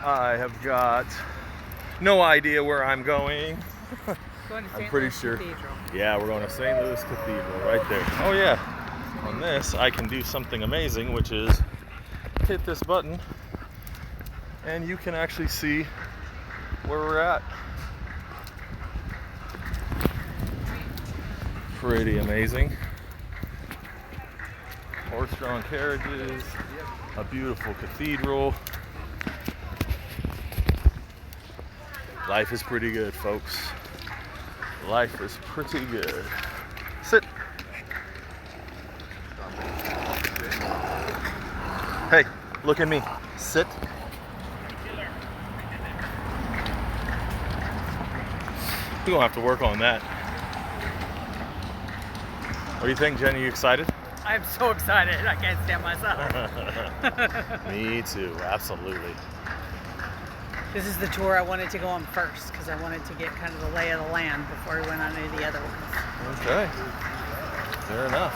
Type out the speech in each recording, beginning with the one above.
I have got no idea where I'm going. Going to I'm St. pretty Louis sure. Cathedral. Yeah, we're going to St. Louis Cathedral right there. Oh yeah. On this, I can do something amazing, which is hit this button, and you can actually see where we're at. Pretty amazing. Horse-drawn carriages, a beautiful cathedral. Life is pretty good, folks. Life is pretty good. Sit. Hey, look at me. Sit. We're gonna have to work on that. What do you think, Jen? Are you excited? I'm so excited. I can't stand myself. Me too, absolutely. This is the tour I wanted to go on first because I wanted to get kind of the lay of the land before we went on any of the other ones. Okay, fair enough.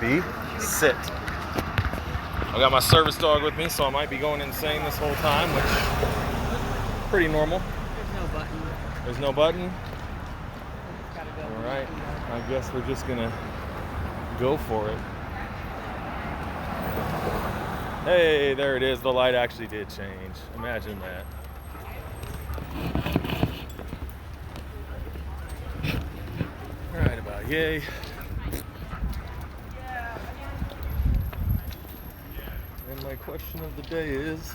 B, sit. I got my service dog with me, so I might be going insane this whole time, which is pretty normal. There's no button. There's no button? Gotta go. All right, I guess we're just gonna go for it. Hey, there it is. The light actually did change. Imagine that. Right about yay. And my question of the day is,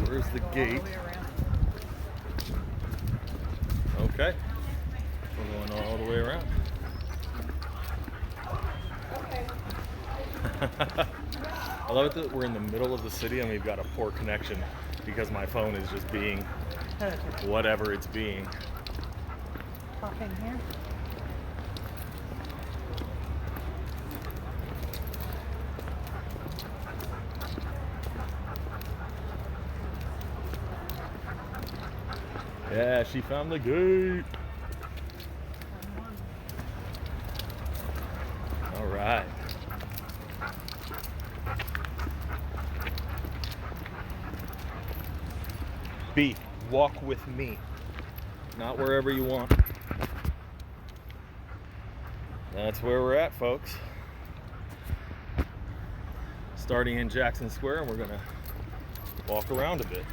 where's the gate? Okay. We're going all the way around. I love it that we're in the middle of the city and we've got a poor connection because my phone is just being whatever it's being. Pop in here. Yeah, she found the gate. All right. B, walk with me. Not wherever you want. That's where we're at, folks. Starting in Jackson Square, and we're gonna walk around a bit.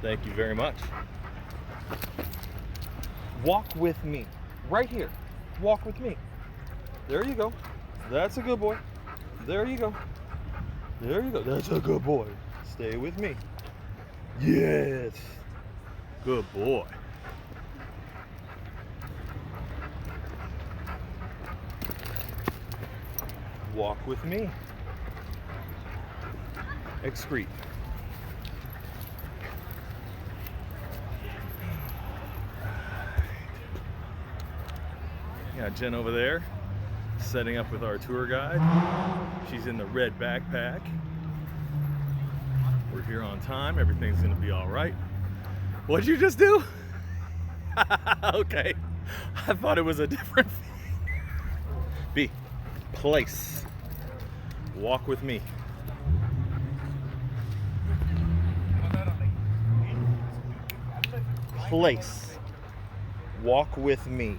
Thank you very much. Walk with me. Right here. Walk with me. There you go. That's a good boy. There you go. There you go. That's a good boy. Stay with me. Yes. Good boy. Walk with me. Excrete. Got Jen over there setting up with our tour guide. She's in the red backpack. We're here on time. Everything's gonna be all right. What'd you just do? Okay. I thought it was a different thing. B, place. Walk with me. Place. Walk with me.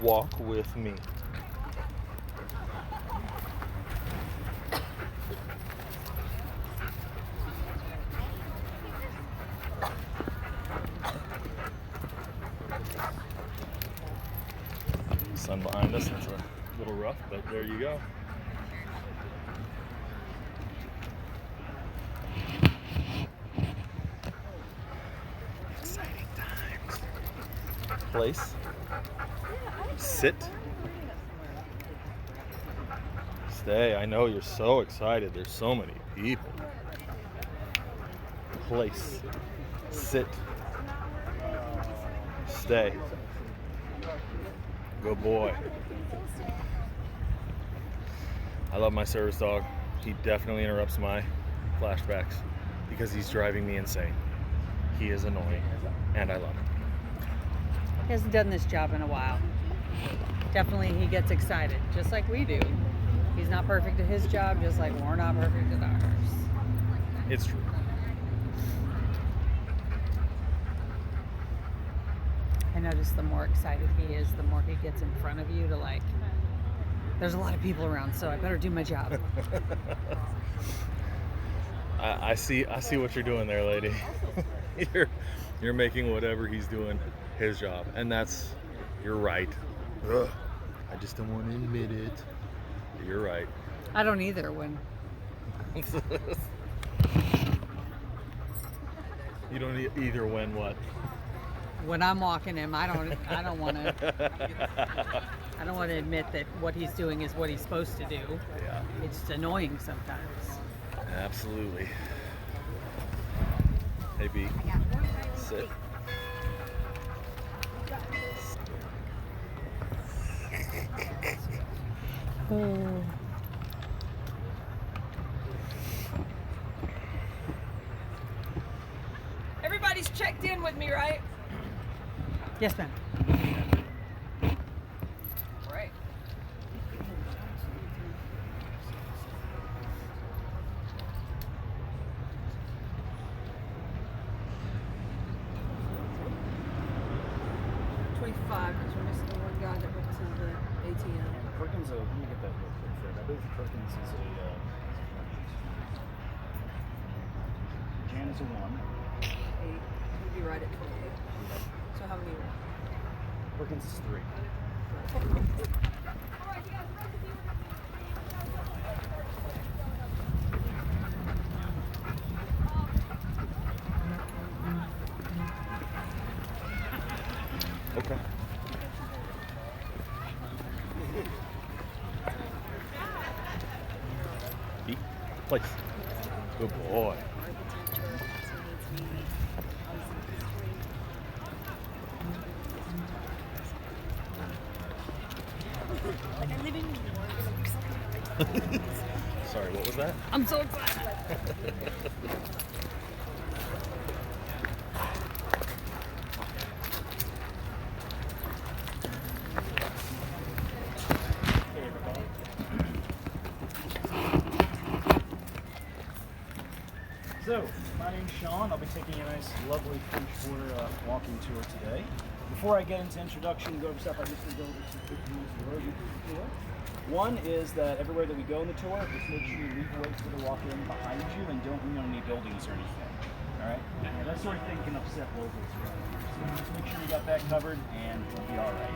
Walk with me. Sun behind us, it's a little rough, but there you go. Exciting times. Place. Sit. Stay. I know you're so excited. There's so many people. Place. Sit. Stay. Good boy. I love my service dog. He definitely interrupts my flashbacks. because he's driving me insane. He is annoying, and I love him. He hasn't done this job in a while. Definitely he gets excited, just like we do. He's not perfect at his job, just like we're not perfect at ours. It's true. I notice the more excited he is, the more he gets in front of you to like, there's a lot of people around, so I better do my job. I see what you're doing there, lady. You're making whatever he's doing his job, and you're right. Ugh. I just don't want to admit it. You're right. I don't either when. You don't either when what? When I'm walking him, I don't want to. I don't want to admit that what he's doing is what he's supposed to do. Yeah. It's annoying sometimes. Absolutely. Hey, B. Sit. Oh. Everybody's checked in with me, right? Yes, ma'am. Right. Because we're missing the one guy that went to the ATM. Perkins, let me get that real quick, Fred. I believe Perkins is Jan is a 1. 8. We'd be right at 28. So how many? Perkins is 3. Okay. B. Place. Good boy. Sorry, what was that? I'm so excited. So, my name's Sean. I'll be taking a nice, lovely French Quarter walking tour today. Before I get into introduction and go over stuff, I just need to go over some quick rules of the road tour. One is that everywhere that we go in the tour, just make sure you leave a way for the walk-in behind you and don't lean on any buildings or anything. All right? Yeah, that sort of thing can upset locals. So just make sure you got that covered and we'll be all right.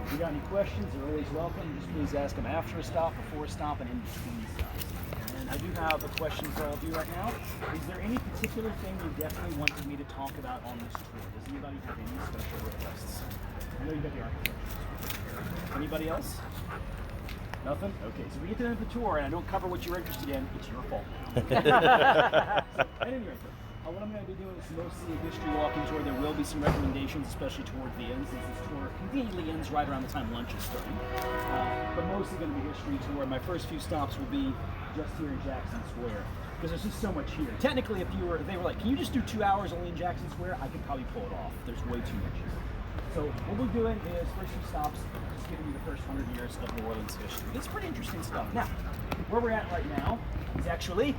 If you got any questions, they're always welcome. Just please ask them after a stop, before a stop, and in between stops. And I do have a question for all of you right now. Is there any particular thing you definitely wanted me to talk about on this tour? Does anybody have any special requests? I know you got the architecture. Anybody else? Nothing? Okay, so we get to the end of the tour and I don't cover what you're interested in, it's your fault now. So, at any rate, what I'm going to be doing is mostly a history walking tour. There will be some recommendations, especially toward the end, since this tour conveniently ends right around the time lunch is starting. But mostly going to be a history tour. My first few stops will be just here in Jackson Square, because there's just so much here. Technically, if they were like, can you just do 2 hours only in Jackson Square? I could probably pull it off. There's way too much here. So what we're doing is first few stops, just giving you the first 100 years of New Orleans history. It's pretty interesting stuff. Now, where we're at right now is actually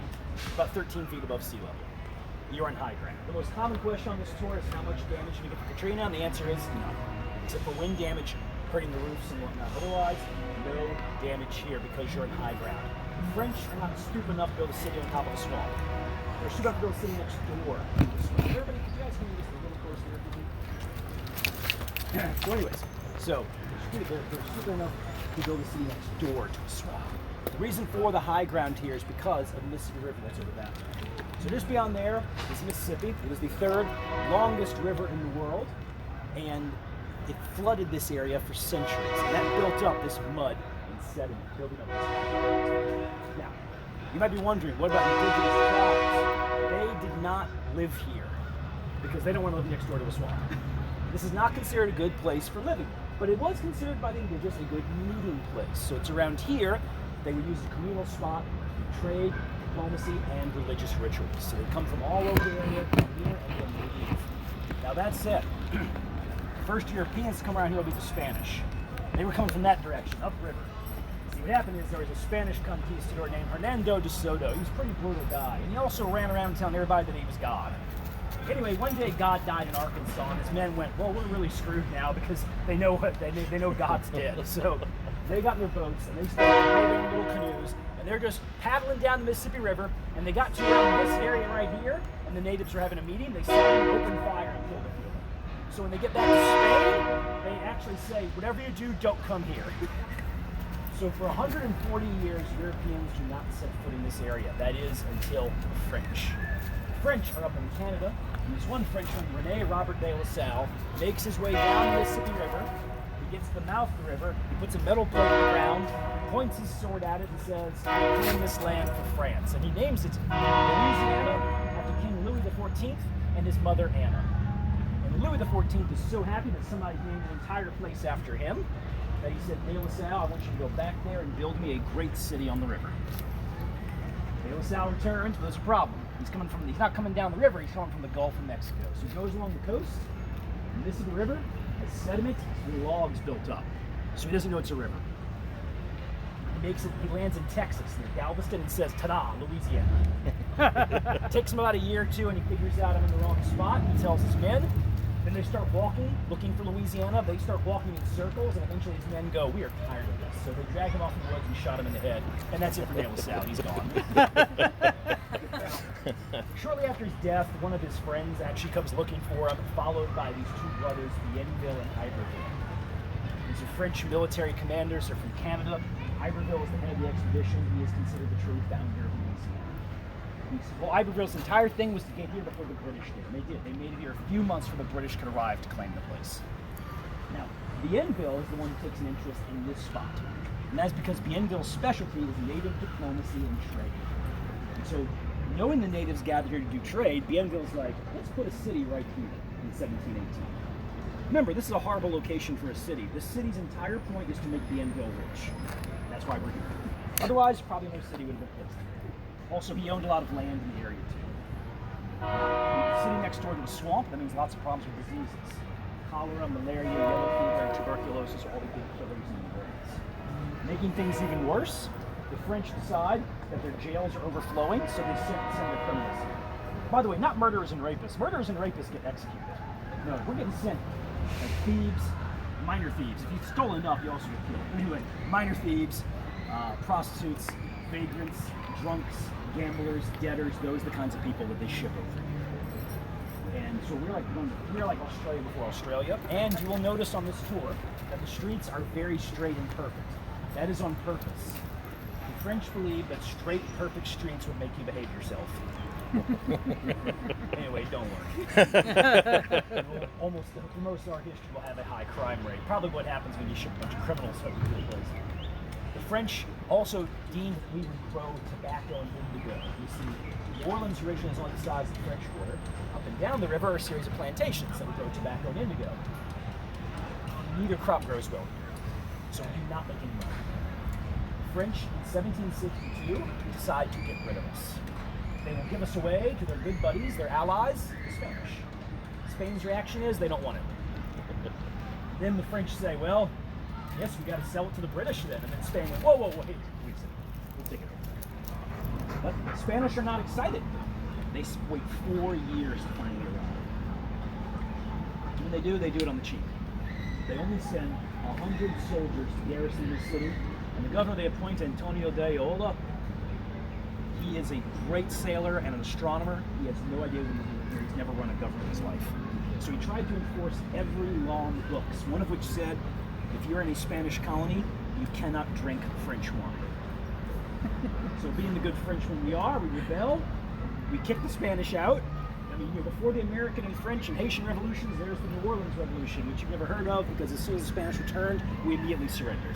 about 13 feet above sea level. You're on high ground. The most common question on this tour is how much damage did you get from Katrina, and the answer is none, except for wind damage, hurting the roofs and whatnot. Otherwise, no damage here because you're in high ground. The French are not stupid enough to build a city on top of a swamp. They're stupid enough to build a city next door to the swamp. Everybody, could you guys give me just a little closer here, please? So anyways, they're stupid enough to build a city next door to a swamp. The reason for the high ground here is because of the Mississippi River that's over that way. So just beyond there is Mississippi. It was the 3rd longest river in the world, and it flooded this area for centuries. And that built up this mud and sediment, building up this high. Now, you might be wondering, what about indigenous tribes? They did not live here because they don't want to live next door to a swamp. This is not considered a good place for living, but it was considered by the indigenous a good meeting place. So it's around here. They would use a communal spot, trade, diplomacy and religious rituals. So they come from all over the area, come here, and then they leave. Now that said, first Europeans to come around here will be the Spanish. They were coming from that direction, upriver. See, what happened is there was a Spanish conquistador named Hernando de Soto. He was a pretty brutal guy, and he also ran around telling everybody that he was God. Anyway, one day God died in Arkansas, and his men went, well, we're really screwed now because they know God's dead. So they got in their boats, and they started building little canoes, and they're just paddling down the Mississippi River, and they got to around this area right here, and the natives were having a meeting. They saw them open fire and killed a few of them. So when they get back to Spain, they actually say, whatever you do, don't come here. So for 140 years, Europeans do not set foot in this area. That is until the French. The French are up in Canada, and there's one Frenchman, René Robert de La Salle, makes his way down the Mississippi River. He gets to the mouth of the river, he puts a metal plate in the ground, points his sword at it and says, I'm claim this land for France. And he names it Louisiana after King Louis XIV and his mother Anna. And Louis XIV is so happy that somebody named an entire place after him that he said, De La Salle, I want you to go back there and build me a great city on the river. De La Salle returns, but there's a problem. He's not coming down the river, he's coming from the Gulf of Mexico. So he goes along the coast, the Mississippi River has sediment and logs built up. So he doesn't know it's a river. He lands in Texas, near Galveston, and says, ta-da, Louisiana. It takes him about a year or two, and he figures out I'm in the wrong spot. He tells his men. Then they start walking, looking for Louisiana. They start walking in circles, and eventually his men go, we are tired of this. So they drag him off in the woods and shot him in the head. And that's it for De La Salle. He's gone. Shortly after his death, one of his friends actually comes looking for him, followed by these two brothers, Bienville and Iberville. These are French military commanders. They're from Canada. Iberville is the head of the expedition. He is considered the true founder of Louisiana. Well, Iberville's entire thing was to get here before the British did. And they did. They made it here a few months before the British could arrive to claim the place. Now, Bienville is the one who takes an interest in this spot. And that's because Bienville's specialty is native diplomacy and trade. And so, knowing the natives gathered here to do trade, Bienville's like, let's put a city right here in 1718. Remember, this is a horrible location for a city. This city's entire point is to make Bienville rich. That's why we're here. Otherwise, probably no city would have been placed there. Also, he owned a lot of land in the area too. Sitting next door to the swamp, that means lots of problems with diseases. Cholera, malaria, yellow fever, and tuberculosis are all the big killers in the Orelans. Making things even worse, the French decide that their jails are overflowing, so they send their criminals here. By the way, not murderers and rapists. Murderers and rapists get executed. No, we're getting sent like thieves, minor thieves. If you've stolen enough, you also get killed. Anyway, minor thieves, prostitutes, vagrants, drunks, gamblers, debtors, those are the kinds of people that they ship over here. And so we're like Australia before Australia. And you will notice on this tour that the streets are very straight and perfect. That is on purpose. The French believe that straight, perfect streets will make you behave yourself. Anyway, don't worry. Almost for most of our history, we'll have a high crime rate. Probably what happens when you ship a bunch of criminals over to the place. The French also deemed that we would grow tobacco and indigo. You see, New Orleans originally is on the sides of the French Quarter. Up and down the river are a series of plantations that would grow tobacco and indigo. Neither crop grows well here, so we do not make any money. The French in 1762 decide to get rid of us. They will give us away to their good buddies, their allies, the Spanish. Spain's reaction is they don't want it. Then the French say, well, yes, we got to sell it to the British then. And then Spain went, whoa, wait a second. We'll take it over. But the Spanish are not excited. They wait 4 years to finally arrive. When they do it on the cheap. They only send 100 soldiers to garrison the city, and the governor they appoint, Antonio de Ola, he is a great sailor and an astronomer. He has no idea what he's doing here. He's never run a government in his life. So he tried to enforce every law in the books, one of which said, if you're in a Spanish colony, you cannot drink French wine. So being the good Frenchmen we are, we rebel, we kick the Spanish out. I mean, before the American and French and Haitian revolutions, there's the New Orleans Revolution, which you've never heard of, because as soon as the Spanish returned, we immediately surrendered.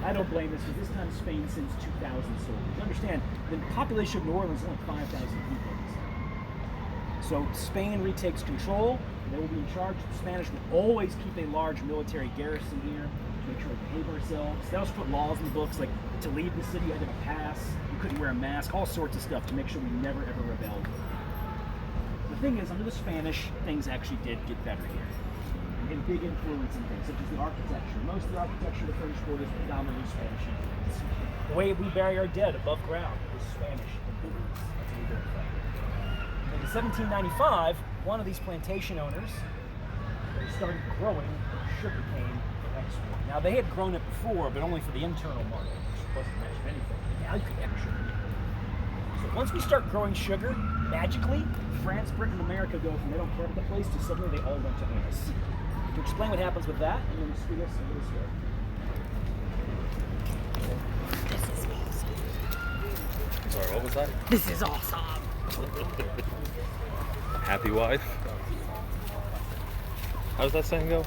I don't blame us, because this time Spain sends 2,000 soldiers. Understand, the population of New Orleans is only 5,000 people. So Spain retakes control, and they will be in charge. The Spanish will always keep a large military garrison here to make sure we behave ourselves. They also put laws in the books, like to leave the city you had to have a pass, you couldn't wear a mask, all sorts of stuff to make sure we never ever rebelled. The thing is, under the Spanish, things actually did get better here. And big influence in things, such as the architecture. Most of the architecture of the French Quarter is predominantly Spanish influence. The way we bury our dead above ground is Spanish influence. That's what we do in fact. In 1795, one of these plantation owners started growing sugar cane for export. Now they had grown it before, but only for the internal market, which wasn't much of anything. Now you could have sugar. So once we start growing sugar, magically, France, Britain, and America go from they don't care about the place to suddenly they all want to own us. To explain what happens with that, I'm going to speak us a little story. This is awesome. Sorry, what was that? This is awesome. Happy wife. How does that saying go?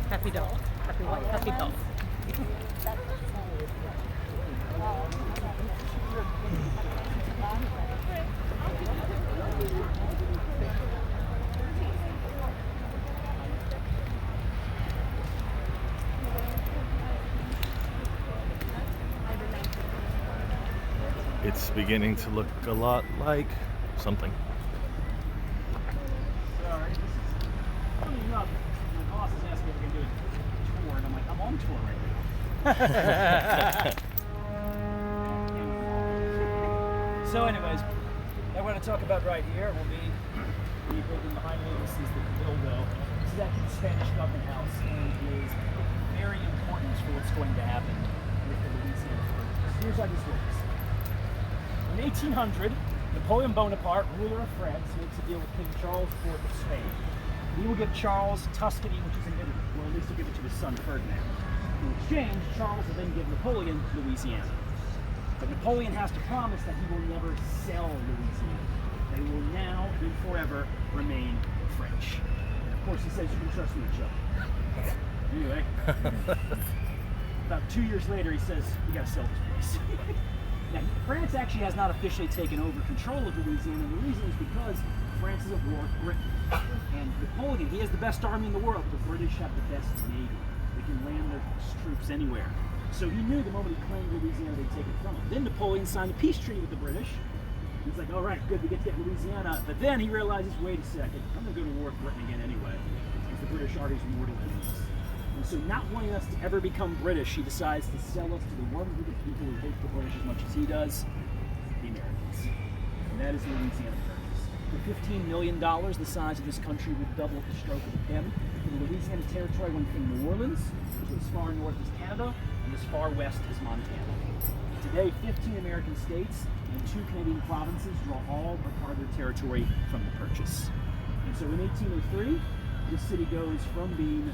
Happy dog. Happy wife. Happy dog. It's beginning to look a lot like something. Sorry, this is funny enough. My boss is asking if we can do a tour, and I'm like, I'm on tour right now. So, anyways, what I want to talk about right here will be the building behind me. This is the Cabildo. This is actually the Spanish government house, and is very important for what's going to happen with the Louisiana Purchase. Here's how this works. In 1800, Napoleon Bonaparte, ruler of France, makes a deal with King Charles IV of Spain. He will give Charles Tuscany, which is in Italy, or at least he'll give it to his son Ferdinand. In exchange, Charles will then give Napoleon Louisiana. But Napoleon has to promise that he will never sell Louisiana. They will now and forever remain French. And of course, he says you can trust me, Chuck. Anyway, about 2 years later, he says, we gotta sell this place. Now, France actually has not officially taken over control of Louisiana, and the reason is because France is at war with Britain. And Napoleon, he has the best army in the world, but the British have the best navy. They can land their troops anywhere. So he knew the moment he claimed Louisiana, they'd take it from him. Then Napoleon signed a peace treaty with the British. He's like, all right, good, we get to get Louisiana. But then he realizes, wait a second, I'm going to go to war with Britain again anyway, because the British are his mortal enemies. And so not wanting us to ever become British, he decides to sell us to the one group of people who hate the British as much as he does, the Americans. And that is the Louisiana Purchase. For $15 million, the size of this country would double at the stroke of a pen. The Louisiana Territory went from New Orleans, which is as far north as Canada, and as far west as Montana. Today, 15 American states and 2 Canadian provinces draw all or part of their territory from the purchase. And so in 1803, this city goes from being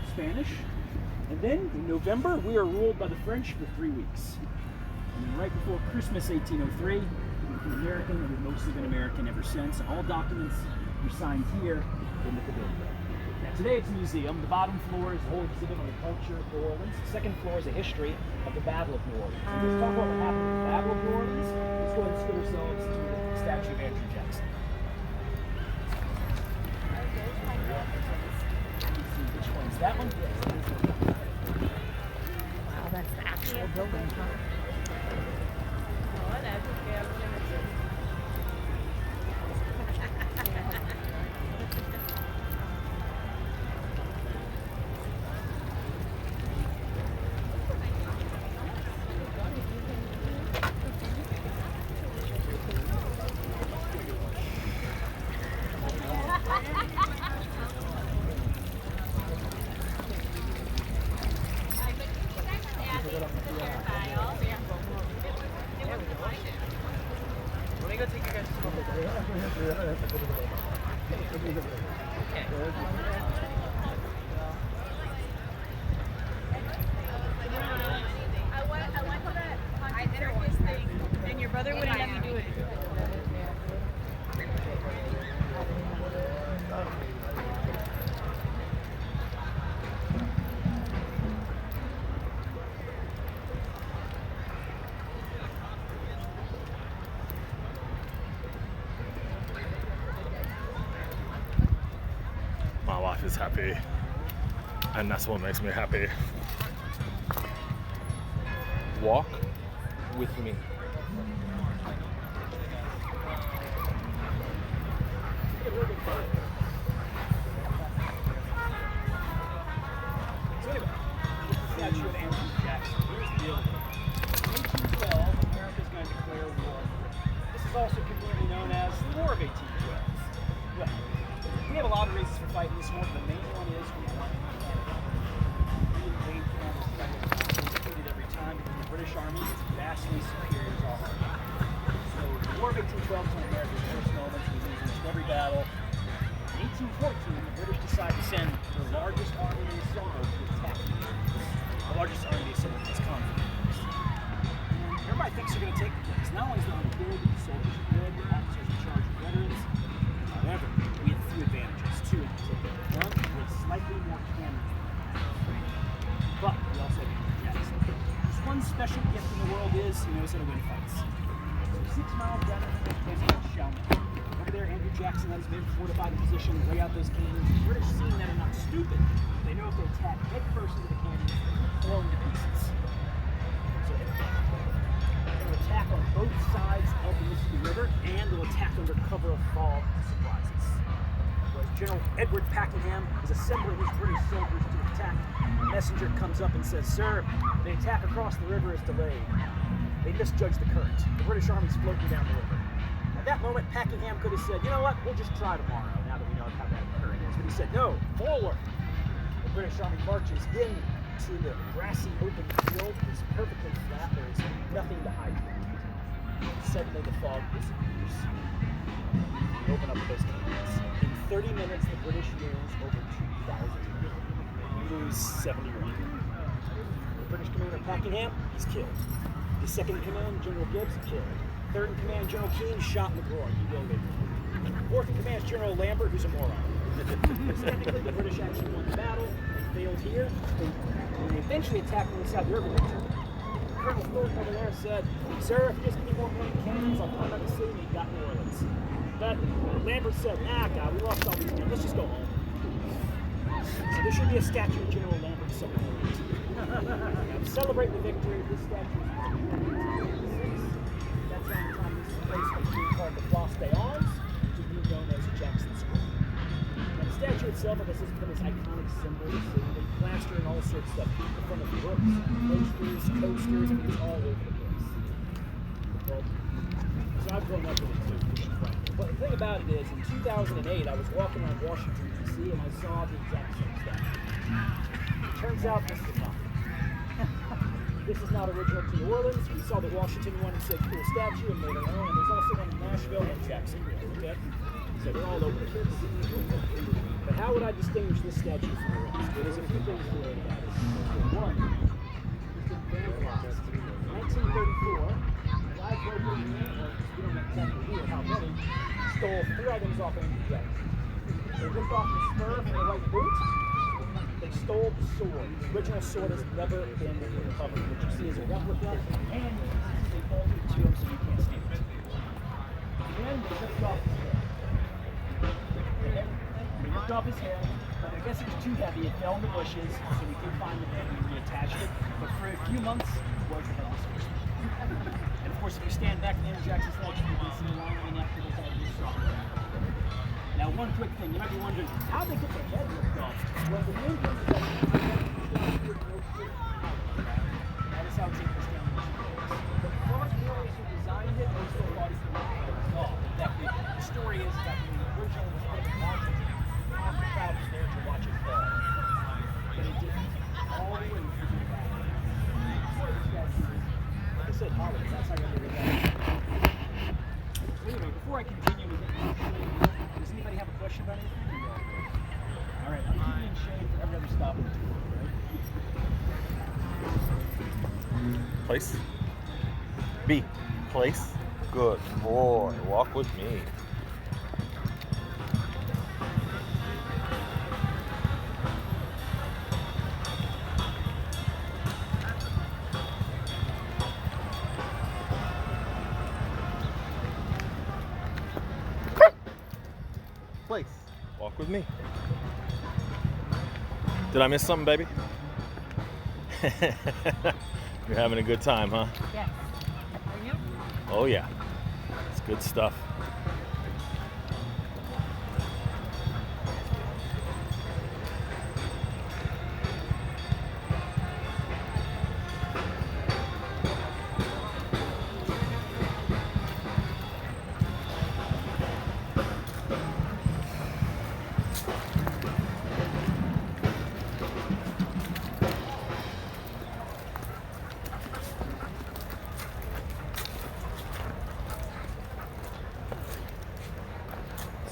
Spanish, and then in November we are ruled by the French for 3 weeks. And then right before Christmas 1803, we became American, and we've mostly been American ever since. And all documents were signed here in the Cabildo. Now today it's a museum. The bottom floor is a whole exhibit on the culture of New Orleans. The second floor is a history of the Battle of New Orleans. And let's talk about what happened in the Battle of New Orleans. Let's go and scoot ourselves to the statue of Andrew Jackson. Which one's that one? Yes. Wow, that's the actual building, huh? And your brother wouldn't let me do it. My wife is happy. And that's what makes me happy. Walk with me. So anyway, statue of Andrew Jackson. Here's the deal. In 1812, America is going to declare war. This is also conveniently known as the War of 1812. Well, we have a lot of reasons for fighting this war, but the main one is we want Canada. We invade Canada defeated every time because the British Army is vastly superior to our army. So the War of 1812 is one of America's first moments. We lose in every battle. In 1814, the British decide to send their largest army they saw to attack the largest army they saw in this conflict. And everybody thinks they're going to take the place. Not only is the army good, the soldiers are good, the officers in charge are veterans. However, we had a few advantages, two in particular. One, we had slightly more cannons. But we also had Andrew Jackson. There's one special gift in the world is he knows how to win fights. So 6 miles down the place called Chalmette. Over there, Andrew Jackson has been fortified in position to lay out those cannons. The British, seeing that, are not stupid. They know if they attack head first into the cannons, they'll blow them to pieces. So they're going to attack on both sides of the Mississippi River, and they'll attack under cover of fog to surprise us. Whereas General Edward Packenham is assembling his British soldiers to attack. A messenger comes up and says, "Sir, the attack across the river is delayed. They misjudged the current. The British Army's floating down the river." At that moment, Packenham could have said, "You know what, we'll just try tomorrow, now that we know how bad the current is." But he said, "No, forward." The British Army marches into the grassy open field. It's perfectly flat. There is nothing to hide behind. Suddenly the fog disappears. We open up those cannons. In 30 minutes, the British lose over 2,000 men. We lose 71. The British commander Packenham, he's killed. The second in command, General Gibbs, killed. Third in command, General Keane, shot in the groin. He go later. Fourth in command is General Lambert, who's a moron. Technically, the British actually won the battle. They failed here. They eventually attacked on the side of the river. Colonel Thornton over there said, "Sir, if you just give me more cannons, I'll come back to see me. Got New Orleans." But Lambert said, "Nah, God, we lost all these men. Let's just go home." So there should be a statue of General Lambert somewhere. Now, to celebrate the victory, this statue is that's around the time this place was being called the Place des Armes, to be known as Jackson Square. Now, the statue itself, I guess, has become this iconic symbol. So they plaster and all sorts of stuff in front of books, posters, coasters, and it's all over the place. Well, so I've grown up with it too. But the thing about it is, in 2008, I was walking around Washington, D.C., and I saw the exact same statue. It turns out this is not. This is not original to New Orleans. We saw the Washington one and said cool statue and made our own. And there's also one in Nashville and Jacksonville. Okay? So they're all over the place. But how would I distinguish this statue from the rest? Well, there's a few things to learn about it. One, it's been vandalized. In 1934, live local man, or we don't know exactly who or how many, stole 3 items off Andrew Jackson. They ripped off the spur from the right boot. They stole the sword. The original sword has never been recovered. What you see is a replica, and they bolted it to him so you can't steal it. Then they ripped off his head. They ripped off his head, but I guess it was too heavy. It fell in the bushes, so we did find the head and we reattached it. But for a few months, it was the headless horseman. And of course, if you stand back in Andrew Jackson's statue, you can see the line going after the head just strong. Now, one quick thing, you might be wondering, how did they get the head ripped off? Well, the main thing is that that is how interesting the front wheels who designed it also thought it was off. The story is that when the original was put in Washington, half the crowd was there to watch it fall. But it didn't. All the way through the back. Like I said, Hollywood, that's how you get it out. Anyway, before I continue with it, does anybody have a question about anything? All right, I'm keeping in shade for every other stop in the tour, right? Place. B. Place. Good boy. Walk with me. Place. Walk with me. Did I miss something, baby? You're having a good time, huh? Yes. Are you? Oh yeah, it's good stuff.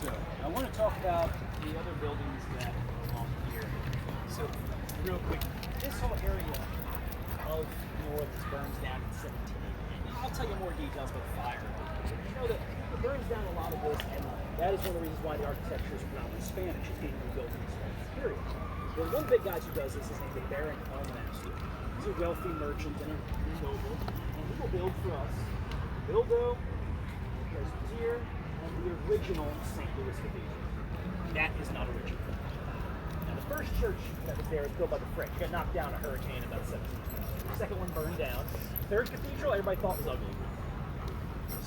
So I want to talk about the other buildings that are along here. So real quick, this whole area of New Orleans burns down in 1780. I'll tell you more details about the fire. You know that it burns down a lot of this, and that is one of the reasons why the architecture is predominantly Spanish. It's getting rebuilt in the Spanish period. Then one big guy who does this is named the Baron Almaster. He's a wealthy merchant and a noble, and he will build for us Bildo, Presbyterian, and the original St. Louis Cathedral. That is not original. Now, the first church that was there was built by the French. It got knocked down in a hurricane about 1722. The second one burned down. The third cathedral, everybody thought was ugly.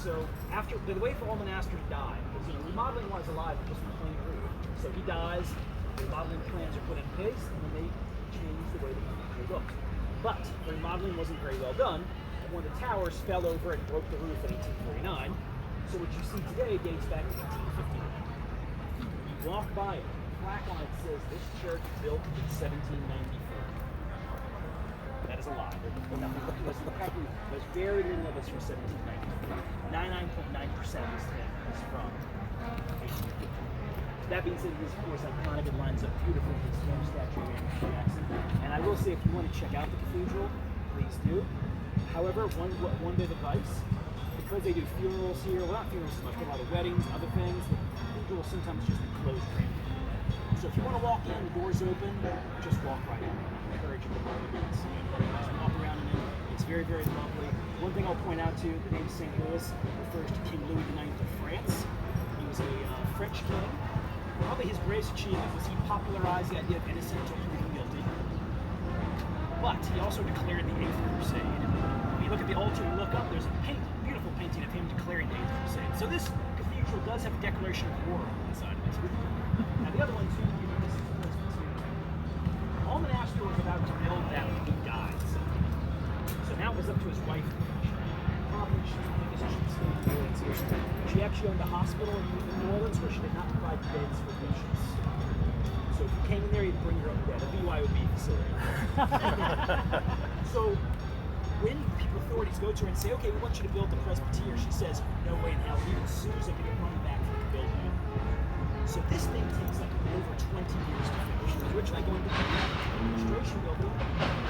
So, after the way for Almaster died, because remodeling while he's alive was just a plain roof. So he dies, the remodeling plans are put in place, and then they change the way the cathedral looked. But the remodeling wasn't very well done, and one of the towers fell over and broke the roof in 1849. So what you see today dates back to 1859. You walk by it, the plaque on it says this church built in 1794. That is a lie. There's very little of us from 1794. 99.9% of this thing is from 1850. That being said, it is of course iconic. It lines up beautifully with the stone statue of Andrew Jackson. And I will say, if you want to check out the cathedral, please do. However, one bit of advice. Because they do funerals here, well, not funerals so much, but a lot of weddings, other things, the cathedral will sometimes just be closed randomly. So if you want to walk in, the door's open, just walk right in. I encourage you to walk in. Just walk around in it. It's very, very lovely. One thing I'll point out too, the name St. Louis refers to King Louis IX of France. He was a French king. Probably his greatest achievement was he popularized the idea of innocent until proven guilty. But he also declared the Eighth Crusade. When you look at the altar and look up, there's a beautiful painting of him declaring the Eighth Crusade. So this cathedral does have a declaration of war on the side of it. Now the other one too, this is Presbyterian. Almaster was about to build that when he died. So now it was up to his wife. Probably she's the biggest cheat in New Orleans here. She actually owned a hospital in New Orleans where she did not provide beds for patients. So if you came in there, you'd bring your own bed, a BYOB facility. So when people authorities go to her and say, okay, we want you to build the Presbyterian, she says, no way in hell, even Susan can get money back for the building. So this thing takes like over 20 years to finish. It was originally going to be an administration building, a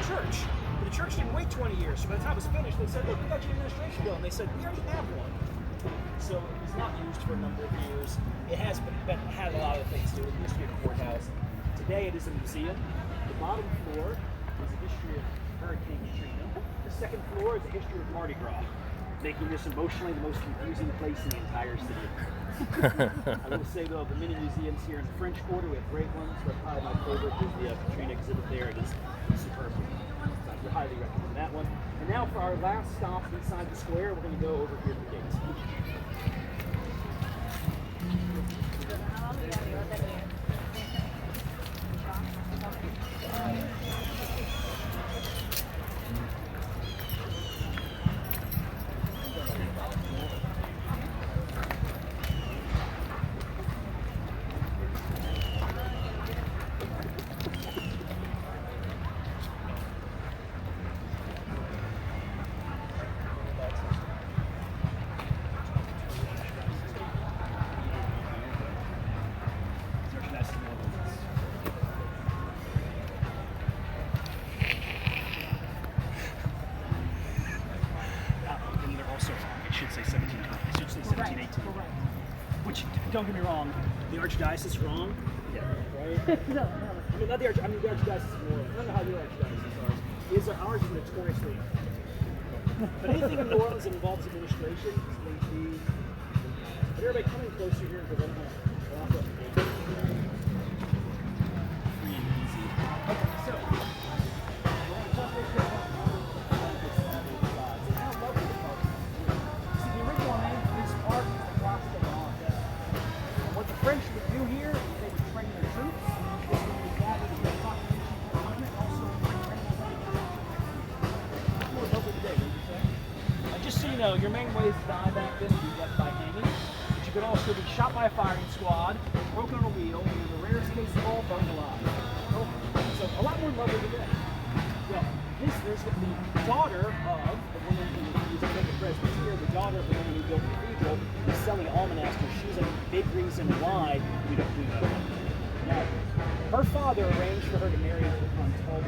church. But the church didn't wait 20 years, so by the time it was finished, they said, look, we got you an administration building. They said, we already have one. So it was not used for a number of years. It has had a lot of things to do. It used to be a courthouse. Today it is a museum. The bottom floor is a history of Hurricane Katrina. The second floor is a history of Mardi Gras, making this emotionally the most confusing place in the entire city. I will say though, the many museums here in the French Quarter, we have great ones, but probably my favorite is the Katrina exhibit there. It is superb. I would highly recommend that one. And now for our last stop inside the square, we're going to go over here to the gates. Don't get me wrong, the Archdiocese is wrong. Yeah, right? No. I mean, not the Archdiocese of New Orleans. I don't know how your Archdiocese are. Ours is notoriously. But anything in New Orleans that involves administration is going to be. But everybody coming closer here because I'm going to walk up the gate. Free and easy. Okay. your main ways to die back then would be death by hanging, but you could also be shot by a firing squad, broken on a wheel, and in the rarest case of all, burned alive. So a lot more lovely today. Well, there's the daughter of the woman who was a big Presbyterian, the daughter of the woman who built the cathedral, is Sally Almonaster. She's a big reason why we don't do that. Now, her father arranged for her to marry into the Untitled,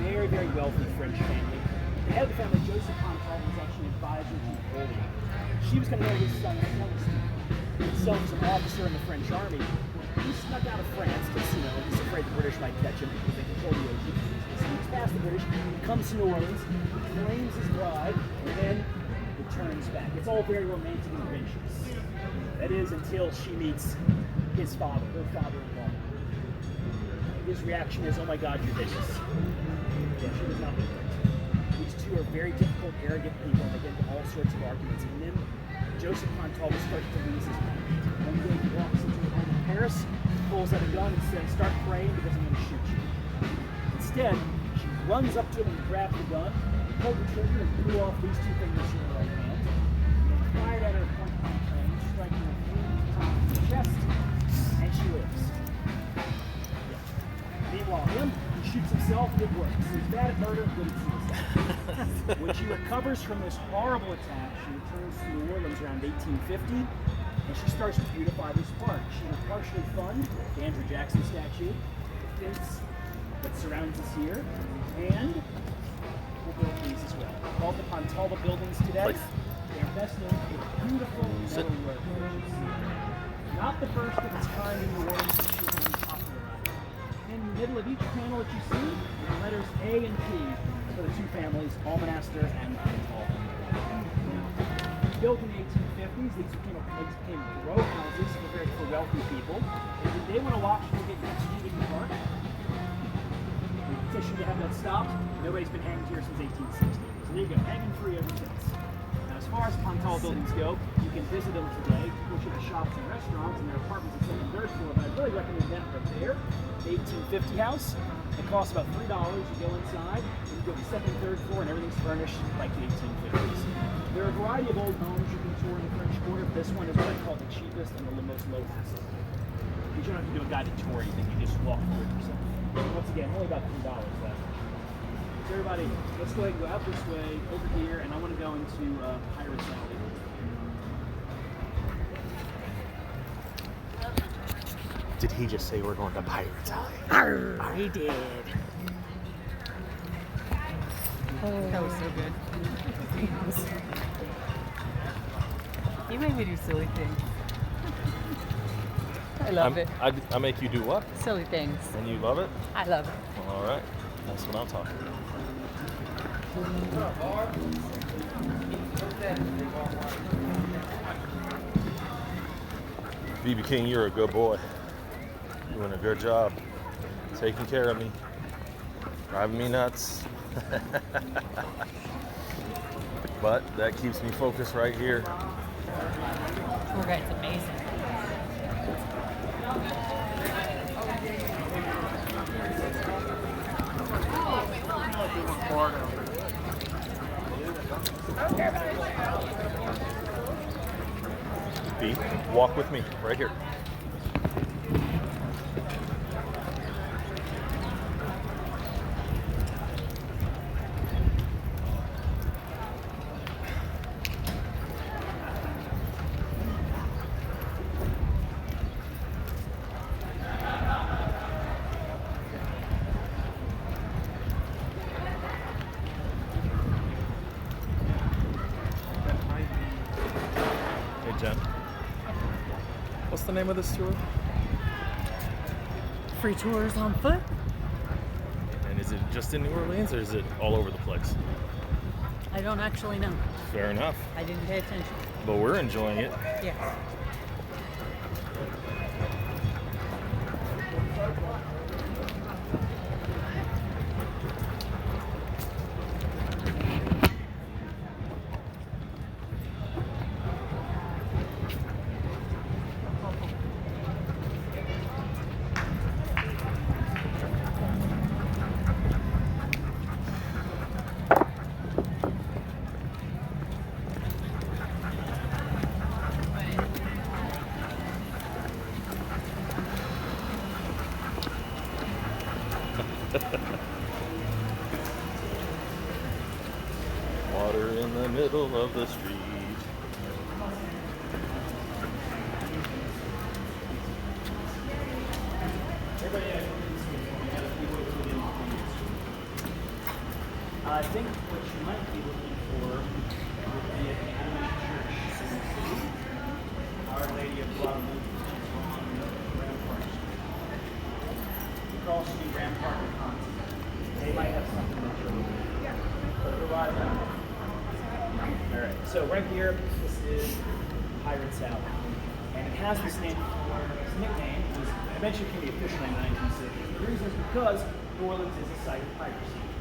very, very wealthy French family. The head of the family, Joseph Untitled, was actually an advisor to Napoleon. She was going to marry his son, His son was an officer in the French army. He snuck out of France because, he's afraid the British might catch him because they control the ocean. He sneaks past the British, comes to New Orleans, claims his bride, and then returns back. It's all very romantic and adventurous. That is until she meets his father, her father-in-law. His reaction is, "Oh my God, you're vicious." Yeah, she does not look right. These two are very difficult, arrogant people. They get into all sorts of arguments. And then Joseph Montalvo starts to lose his mind. One day he walks into a home in Paris, pulls out a gun and says, "Start praying because I'm going to shoot you." Instead, she runs up to him and grabs the gun, pulled the trigger and blew off these two fingers in her right hand. And then fired at her point blank range, striking her 3 times in the chest, and she lives. Meanwhile, he shoots himself, it works. He's bad at murder, good at suicide. When she recovers from this horrible attack, she returns to New Orleans around 1850, and she starts to beautify this park. She will partially fund the Andrew Jackson statue, the fence that surrounds us here, and we'll build these as well. Called the Pontalba buildings today. They're best known for beautiful metalwork. Not the first of its kind in New Orleans, but she's only popular. In the middle of each panel that you see, the letters A and P for the two families, Almonaster and Pontalba. Built in the 1850s, these became row houses for wealthy people. And did they want to watch people get executed in the park? We petitioned to have that stopped. Nobody's been hanged here since 1860. So there you go, hanging free ever since. Now, as far as Pontalba buildings go, you can visit them today, which are the shops and restaurants and their apartments on the second and third floor, but I'd really recommend that right there. The 1850 house. It costs about $3. You go inside, and you go to the second and third floor, and everything's furnished like the 1850s. There are a variety of old homes you can tour in the French Quarter. This one is what I call the cheapest and the most low hassle. You don't have to do a guided tour or anything, you just walk through it yourself. Once again, only about $3 left. So everybody, let's go ahead and go out this way, over here, and I want to go into Pirates Alley. Did he just say we're going to Pirates Alley? Arr, he did. That was so good. You made me do silly things. I love it. I make you do what? Silly things. And you love it? I love it. All right. That's what I'm talking about. BB King, you're a good boy. Doing a good job. Taking care of me. Driving me nuts. But that keeps me focused right here. Tour guide's amazing. B, walk with me right here. Jen, what's the name of this tour? Free tours on foot? And is it just in New Orleans or is it all over the place? I don't actually know. Fair enough. I didn't pay attention. But we're enjoying it. Yes. Water in the middle of the street. I think what you might be looking for would be at the Anglican Church in the city. Our Lady of Guadalupe, which is on Rampart Street. You could also do Rampart and Conti. They might have something that you're looking for. But otherwise, alright, so right here, this is Pirate's Alley. And it has this name for its nickname. It was eventually became the official name in the 1960s. The reason is because New Orleans is a site of piracy.